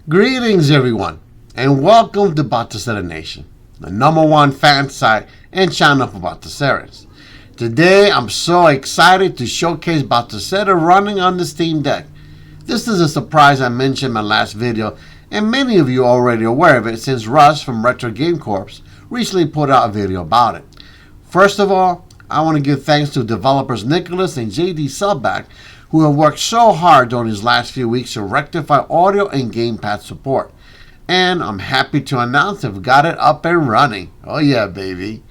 Greetings everyone, and welcome to Batocera Nation, the #1 fan site and channel for Batoceras. Today I'm so excited to showcase Batocera running on the Steam Deck. This is a surprise I mentioned in my last video, and many of you are already aware of it since Russ from Retro Game Corps recently put out a video about it. First of all, I want to give thanks to developers Nicholas and JD Subback, who have worked so hard during these last few weeks to rectify audio and gamepad support. And I'm happy to announce they've got it up and running. Oh yeah, baby.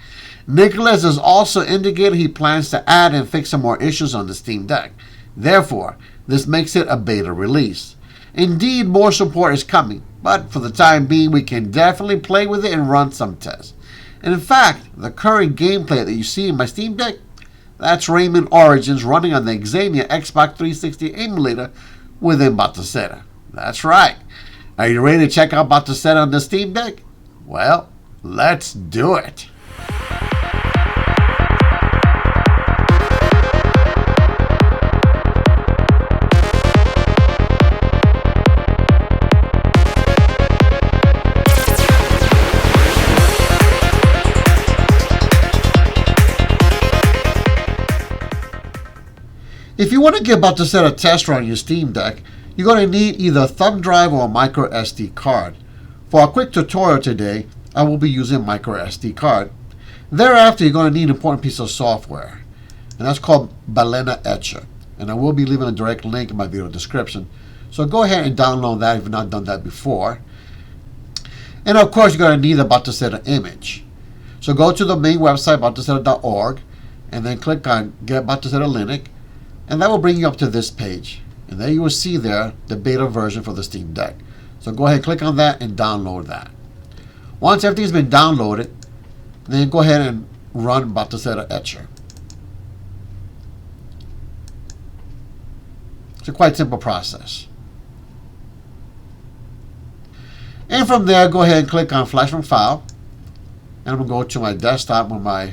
Nicholas has also indicated he plans to add and fix some more issues on the Steam Deck. Therefore, this makes it a beta release. Indeed, more support is coming, but for the time being, we can definitely play with it and run some tests. And in fact, the current gameplay that you see in my Steam Deck, that's Rayman Origins running on the Xenia Xbox 360 emulator within Batocera. That's right. Are you ready to check out Batocera on the Steam Deck? Well, let's do it. If you want to give Batocera a test run on your Steam Deck, you're going to need either a thumb drive or a micro SD card. For a quick tutorial today, I will be using a micro SD card. Thereafter, you're going to need an important piece of software, and that's called Balena Etcher. And I will be leaving a direct link in my video description. So go ahead and download that if you've not done that before. And of course, you're going to need a Batocera image. So go to the main website, batocera.org, and then click on Get Batocera Linux. And that will bring you up to this page. And there you will see there the beta version for the Steam Deck. So go ahead and click on that and download that. Once everything's been downloaded, then go ahead and run Batocera Etcher. It's a quite simple process. And from there, go ahead and click on Flash from File. And I'm going to go to my desktop where my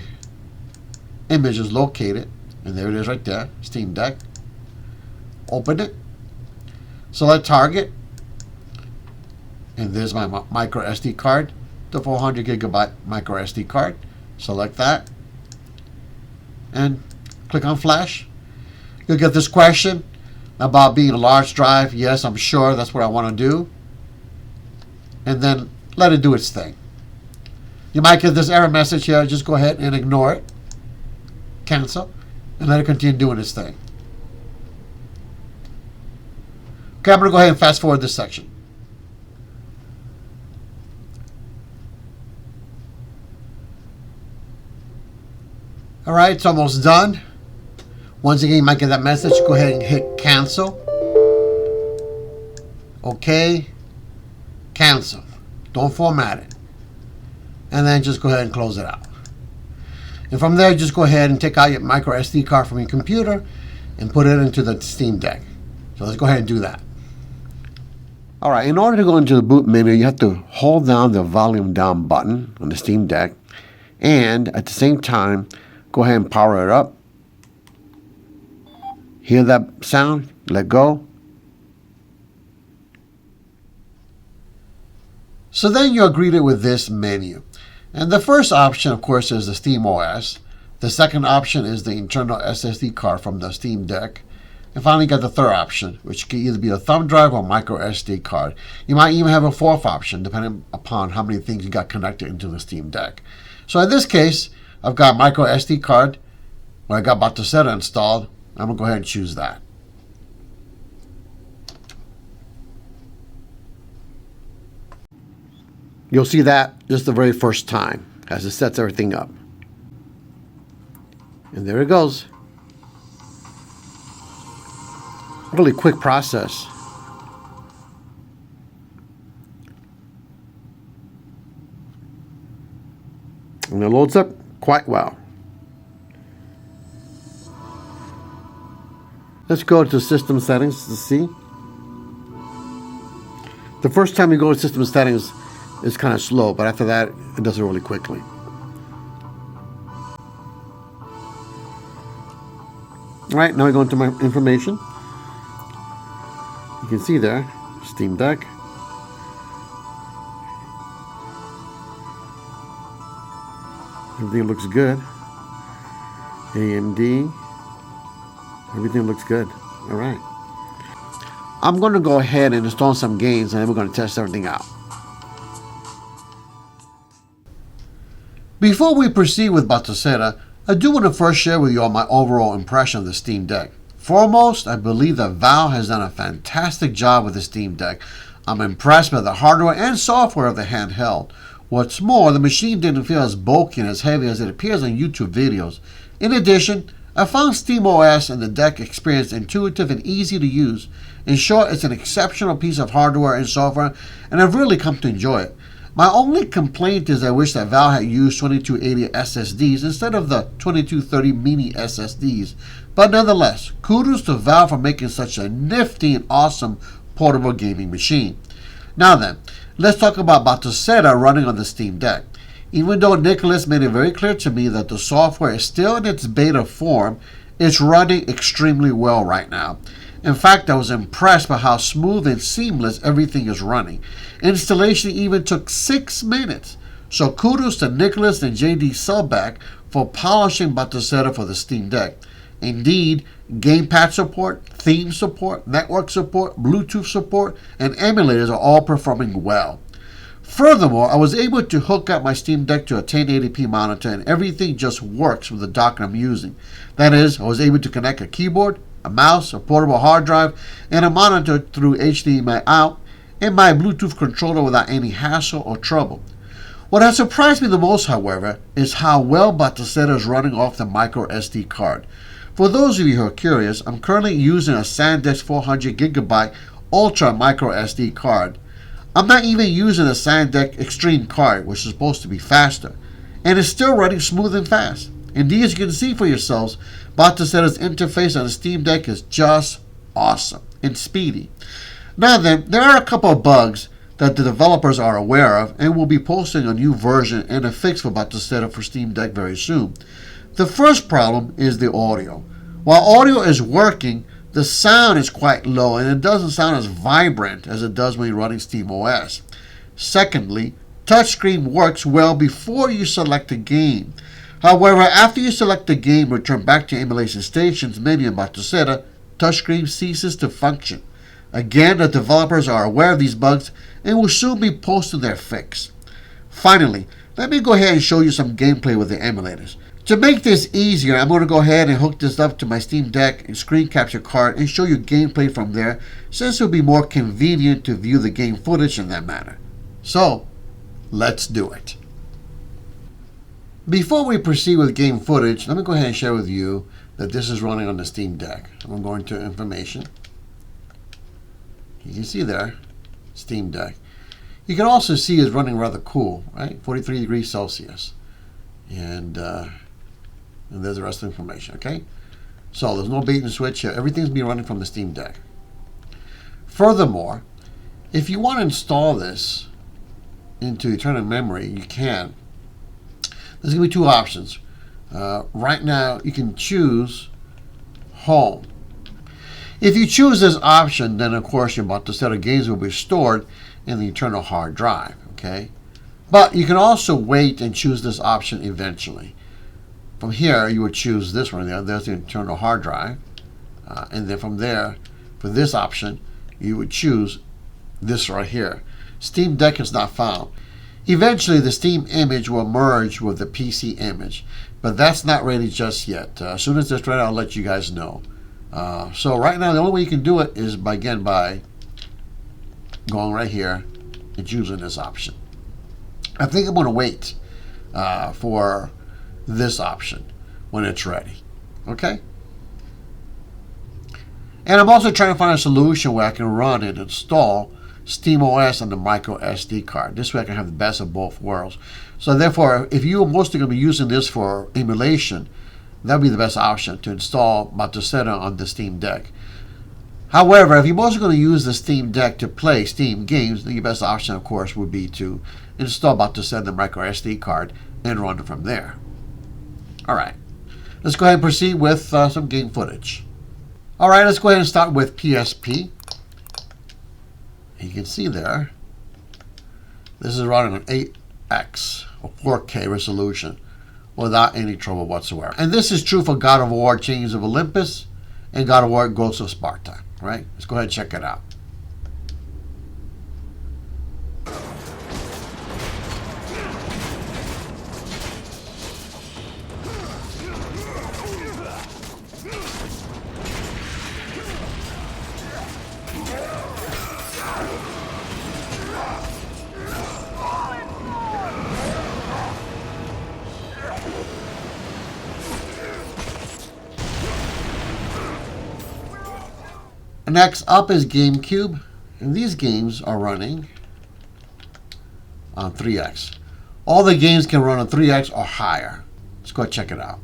image is located. And there it is right there, Steam Deck. Open it. Select Target. And there's my micro SD card, the 400 gigabyte micro SD card. Select that. And click on Flash. You'll get this question about being a large drive. Yes, I'm sure that's what I want to do. And then let it do its thing. You might get this error message here. Just go ahead and ignore it. Cancel. And let it continue doing its thing. Okay, I'm going to go ahead and fast forward this section. Alright, it's almost done. Once again, you might get that message. Go ahead and hit cancel. Okay. Cancel. Don't format it. And then just go ahead and close it out. And from there, just go ahead and take out your micro SD card from your computer and put it into the Steam Deck. So let's go ahead and do that. All right, in order to go into the boot menu, you have to hold down the volume down button on the Steam Deck. And at the same time, go ahead and power it up. Hear that sound? Let go. So then you're greeted with this menu. And the first option, of course, is the Steam OS. The second option is the internal SSD card from the Steam Deck. And finally, you got the third option, which can either be a thumb drive or micro SD card. You might even have a fourth option, depending upon how many things you got connected into the Steam Deck. So in this case, I've got micro SD card, where I got Batocera installed. I'm going to go ahead and choose that. You'll see that just the very first time as it sets everything up. And there it goes. Really quick process. And it loads up quite well. Let's go to system settings to see. The first time you go to system settings, it's kind of slow, but after that, it does it really quickly. All right, now we go into my information. You can see there, Steam Deck. Everything looks good. AMD. Everything looks good. All right. I'm going to go ahead and install some games, and then we're going to test everything out. Before we proceed with Batocera, I do want to first share with you all my overall impression of the Steam Deck. Foremost, I believe that Valve has done a fantastic job with the Steam Deck. I'm impressed by the hardware and software of the handheld. What's more, the machine didn't feel as bulky and as heavy as it appears on YouTube videos. In addition, I found SteamOS and the Deck experience intuitive and easy to use. In short, it's an exceptional piece of hardware and software, and I've really come to enjoy it. My only complaint is I wish that Valve had used 2280 SSDs instead of the 2230 mini SSDs. But nonetheless, kudos to Valve for making such a nifty and awesome portable gaming machine. Now then, let's talk about Batocera running on the Steam Deck. Even though Nicholas made it very clear to me that the software is still in its beta form, it's running extremely well right now. In fact, I was impressed by how smooth and seamless everything is running. Installation even took 6 minutes. So kudos to Nicholas and JD Selbach for polishing Batocera for the Steam Deck. Indeed, gamepad support, theme support, network support, Bluetooth support, and emulators are all performing well. Furthermore, I was able to hook up my Steam Deck to a 1080p monitor, and everything just works with the dock I'm using. That is, I was able to connect a keyboard, a mouse, a portable hard drive, and a monitor through HDMI out, and my Bluetooth controller without any hassle or trouble. What has surprised me the most, however, is how well Batocera is running off the micro SD card. For those of you who are curious, I'm currently using a SanDisk 400GB Ultra micro SD card. I'm not even using a SanDisk Extreme card, which is supposed to be faster, and it's still running smooth and fast. Indeed, as you can see for yourselves, Batocera's interface on the Steam Deck is just awesome and speedy. Now then, there are a couple of bugs that the developers are aware of, and will be posting a new version and a fix for Batocera for Steam Deck very soon. The first problem is the audio. While audio is working, the sound is quite low, and it doesn't sound as vibrant as it does when you're running SteamOS. Secondly, touchscreen works well before you select a game. However, after you select the game, return back to Emulation Station's menu in Batocera, touchscreen ceases to function. Again, the developers are aware of these bugs and will soon be posting their fix. Finally, let me go ahead and show you some gameplay with the emulators. To make this easier, I'm going to go ahead and hook this up to my Steam Deck and screen capture card and show you gameplay from there, since it will be more convenient to view the game footage in that manner. So, let's do it. Before we proceed with game footage, let me go ahead and share with you that this is running on the Steam Deck. I'm going to information. You can see there, Steam Deck. You can also see it's running rather cool, right? 43 degrees Celsius. And there's the rest of the information, okay? So there's no bait and switch here. Everything's being running from the Steam Deck. Furthermore, if you want to install this into eternal memory, you can. There's going to be two options. Right now, you can choose Home. If you choose this option, then of course your Batocera games will be stored in the internal hard drive, okay? But you can also wait and choose this option eventually. From here, you would choose this one. There's the internal hard drive. And then from there, for this option, you would choose this right here. Steam Deck is not found. Eventually, the Steam image will merge with the PC image. But that's not ready just yet. As soon as it's ready, I'll let you guys know. So right now, the only way you can do it is by going right here and choosing this option. I think I'm going to wait for this option when it's ready. Okay? And I'm also trying to find a solution where I can run and install SteamOS on the micro SD card. This way I can have the best of both worlds. So therefore, if you're mostly going to be using this for emulation, that would be the best option to install Batocera on the Steam Deck. However, if you're mostly going to use the Steam Deck to play Steam games, then your best option, of course, would be to install Batocera on the micro SD card and run it from there. Alright, let's go ahead and proceed with some game footage. Alright, let's go ahead and start with PSP. You can see there, this is running on 8X or 4K resolution without any trouble whatsoever. And this is true for God of War Chains of Olympus and God of War Ghosts of Sparta, right? Let's go ahead and check it out. Next up is GameCube, and these games are running on 3X. All the games can run on 3X or higher. Let's go check it out.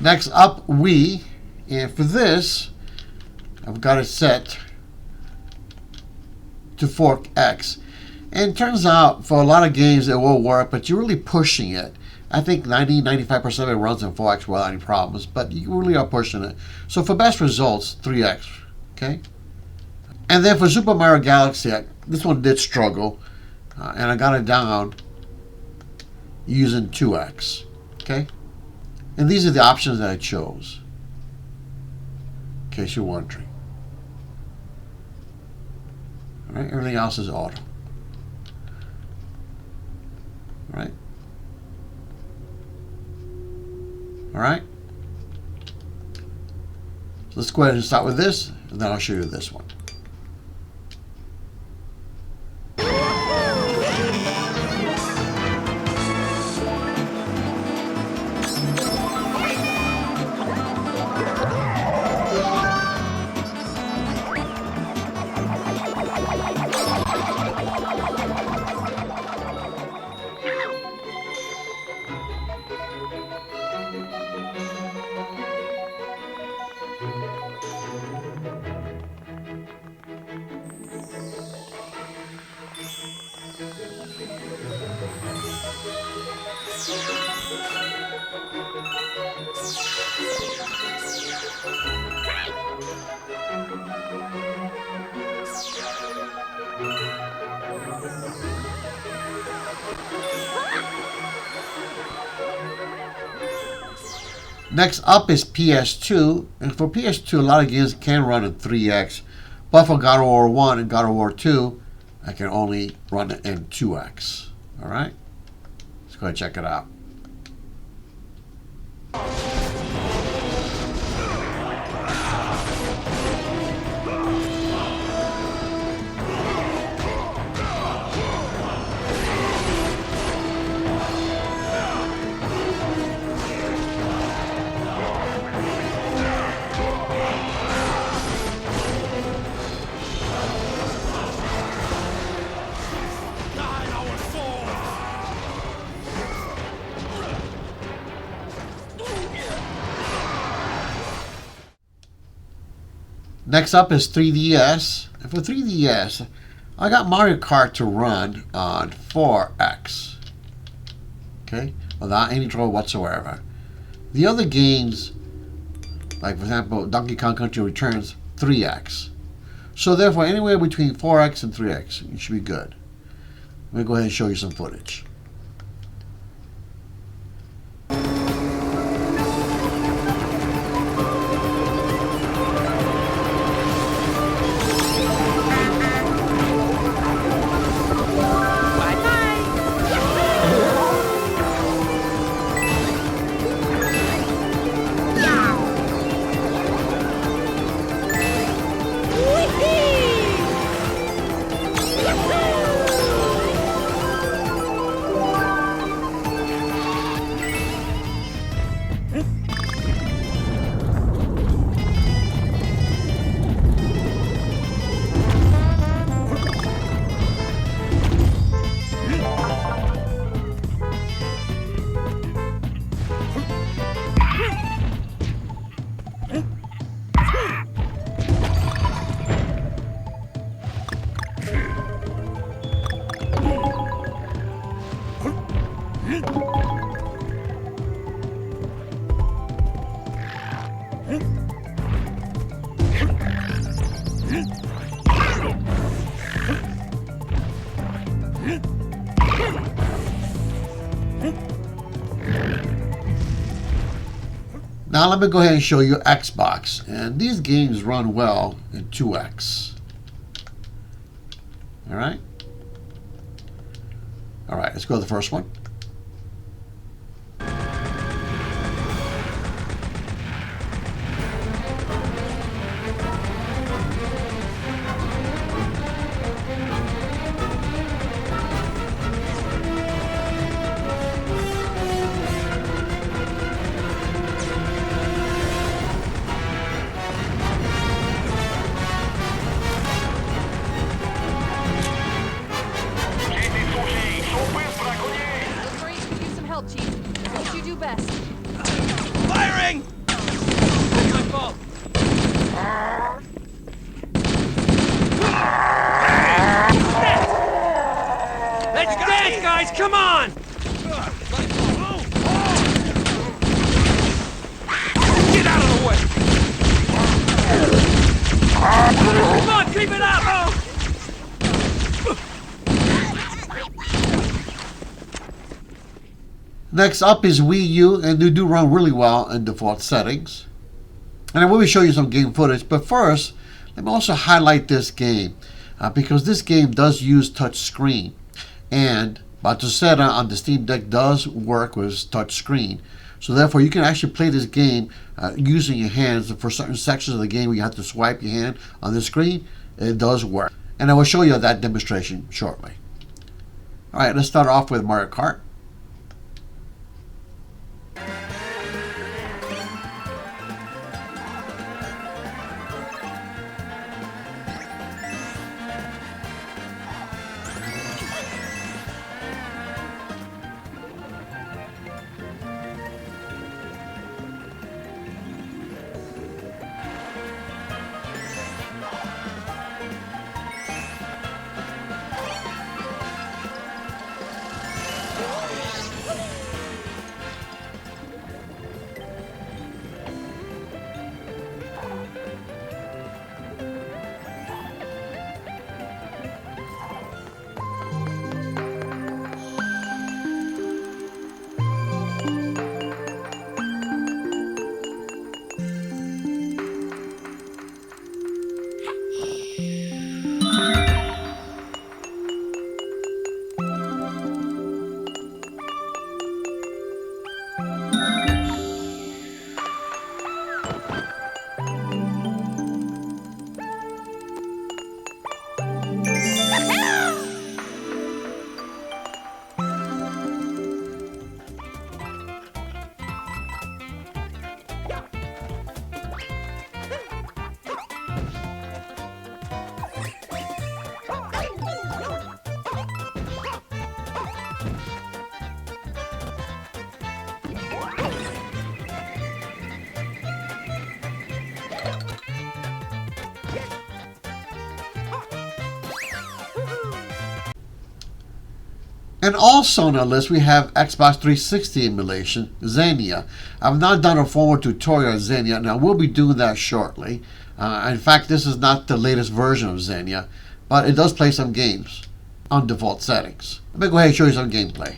Next up, Wii, and for this, I've got it set to 4X. And it turns out, for a lot of games, it will work, but you're really pushing it. I think 90-95% of it runs in 4X without any problems, but you really are pushing it. So for best results, 3X, okay? And then for Super Mario Galaxy, this one did struggle, and I got it down using 2X, okay? And these are the options that I chose, in case you're wondering. All right, everything else is auto. All right. All right. So let's go ahead and start with this, and then I'll show you this one. Next up is PS2, and for PS2 a lot of games can run in 3X, but for God of War 1 and God of War 2 I can only run it in 2X. Alright, let's go ahead and check it out. Next up is 3DS, and for 3DS, I got Mario Kart to run on 4X, okay, without any trouble whatsoever. The other games, like for example, Donkey Kong Country Returns, 3X. So therefore, anywhere between 4X and 3X, you should be good. Let me go ahead and show you some footage. Now let me go ahead and show you Xbox, and these games run well in 2x. Alright, let's go to the first one. Firing! That's my fault. Let's dance, guys! Come on! Get out of the way! Come on, keep it up! Next up is Wii U, and they do run really well in default settings. And I will show you some game footage, but first, let me also highlight this game, because this game does use touch screen. And Batocera on the Steam Deck does work with touch screen. So therefore, you can actually play this game using your hands. For certain sections of the game where you have to swipe your hand on the screen, it does work. And I will show you that demonstration shortly. Alright, let's start off with Mario Kart. And also on our list, we have Xbox 360 emulation, Xenia. I've not done a formal tutorial on Xenia, and I will be doing that shortly. In fact, this is not the latest version of Xenia, but it does play some games on default settings. Let me go ahead and show you some gameplay.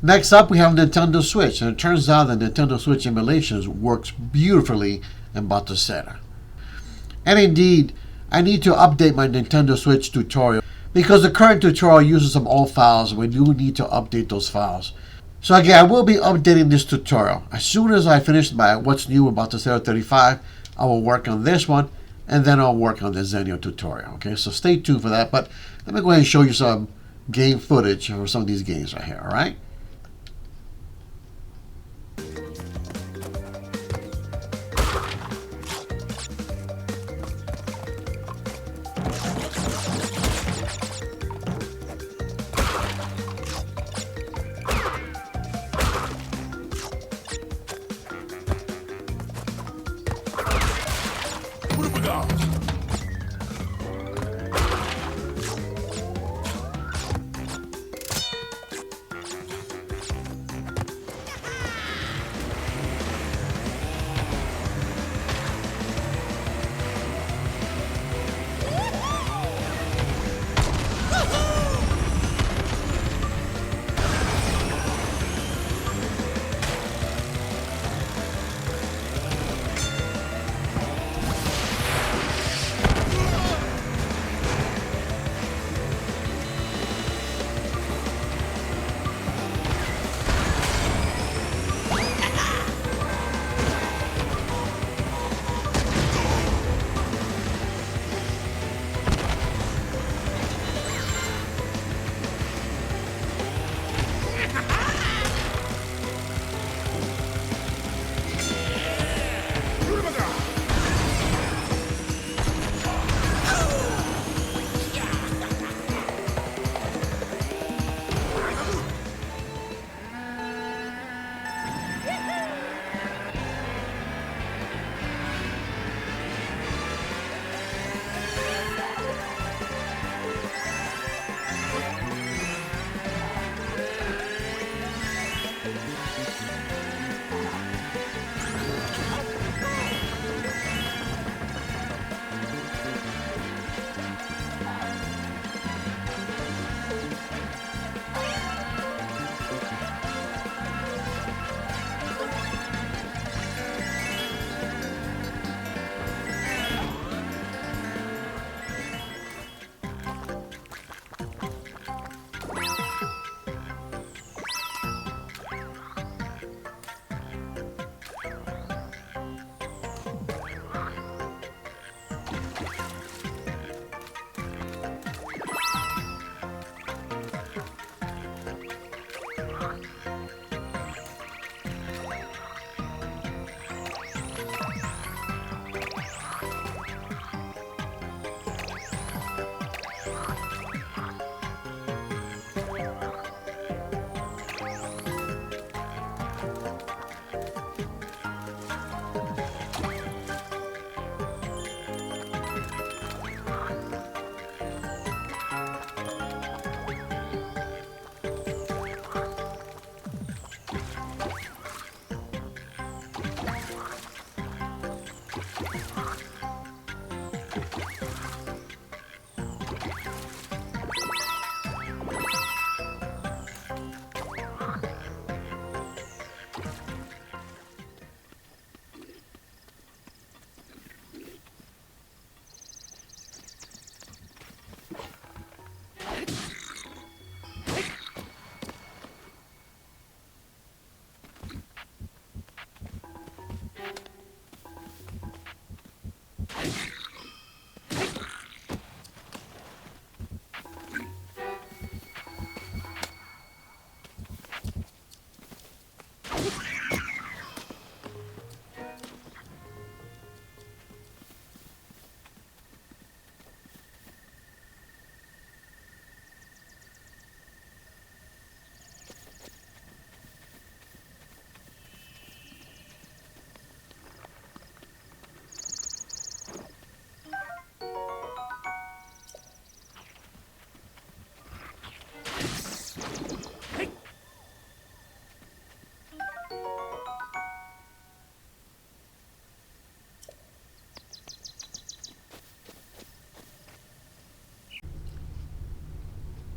Next up, we have Nintendo Switch, and it turns out that Nintendo Switch emulations works beautifully in Batocera. And indeed, I need to update my Nintendo Switch tutorial because the current tutorial uses some old files and we do need to update those files. So again, I will be updating this tutorial. As soon as I finish my What's New with Batocera 35, I will work on this one and then I'll work on the Xenia tutorial. Okay, so stay tuned for that. But let me go ahead and show you some game footage for some of these games right here, alright?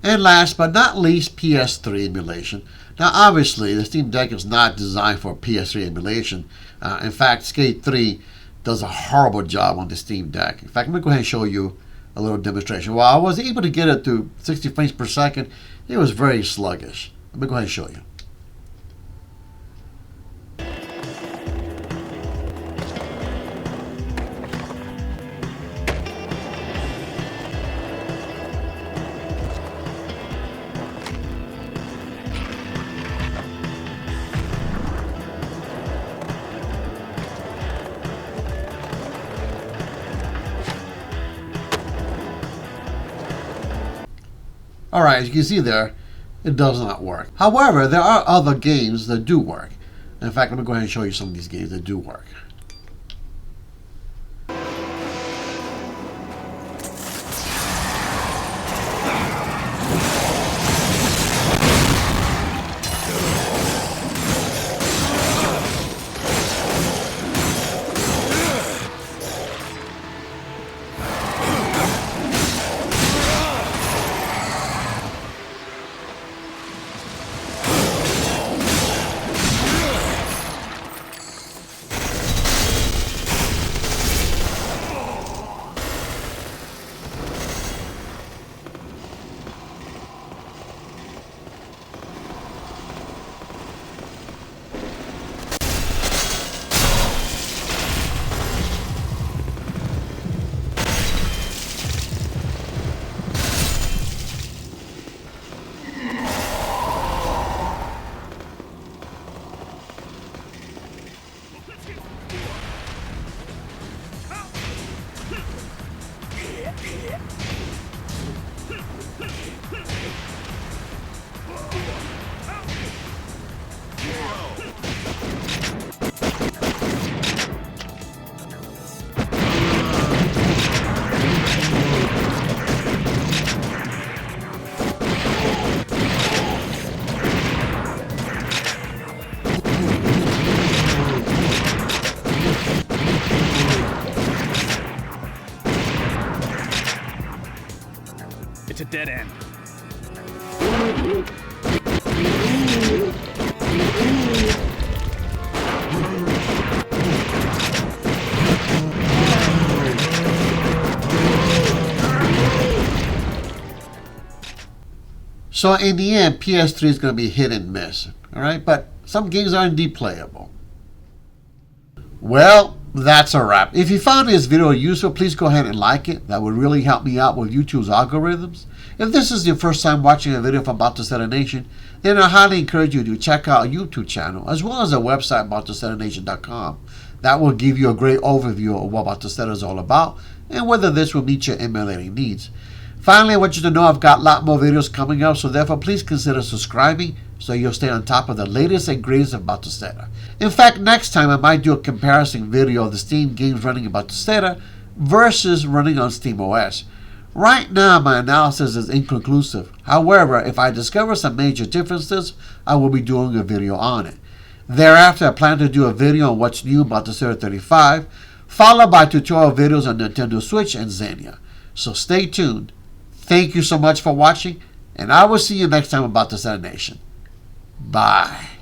And last but not least, PS3 emulation. Now obviously the Steam Deck is not designed for PS3 emulation. In fact, Skate 3 does a horrible job on the Steam Deck. In fact, let me go ahead and show you a little demonstration. While I was able to get it to 60 frames per second, it was very sluggish. Let me go ahead and show you. Alright, as you can see there, it does not work. However, there are other games that do work. In fact, let me go ahead and show you some of these games that do work. It's a dead end. So in the end, PS3 is going to be hit and miss. Alright, but some games are indeed playable. Well, that's a wrap. If you found this video useful, please go ahead and like it. That would really help me out with YouTube's algorithms. If this is your first time watching a video from Batocera Nation, then I highly encourage you to check out our YouTube channel as well as our website, BatoCeraNation.com. That will give you a great overview of what Batocera is all about and whether this will meet your emulating needs. Finally, I want you to know I've got a lot more videos coming up, so therefore please consider subscribing so you'll stay on top of the latest and greatest of Batocera. In fact, next time I might do a comparison video of the Steam games running in Batocera versus running on SteamOS. Right now, my analysis is inconclusive. However, if I discover some major differences, I will be doing a video on it. Thereafter, I plan to do a video on what's new about Batocera 35, followed by tutorial videos on Nintendo Switch and Xenia. So stay tuned. Thank you so much for watching, and I will see you next time about Batocera Nation. Bye.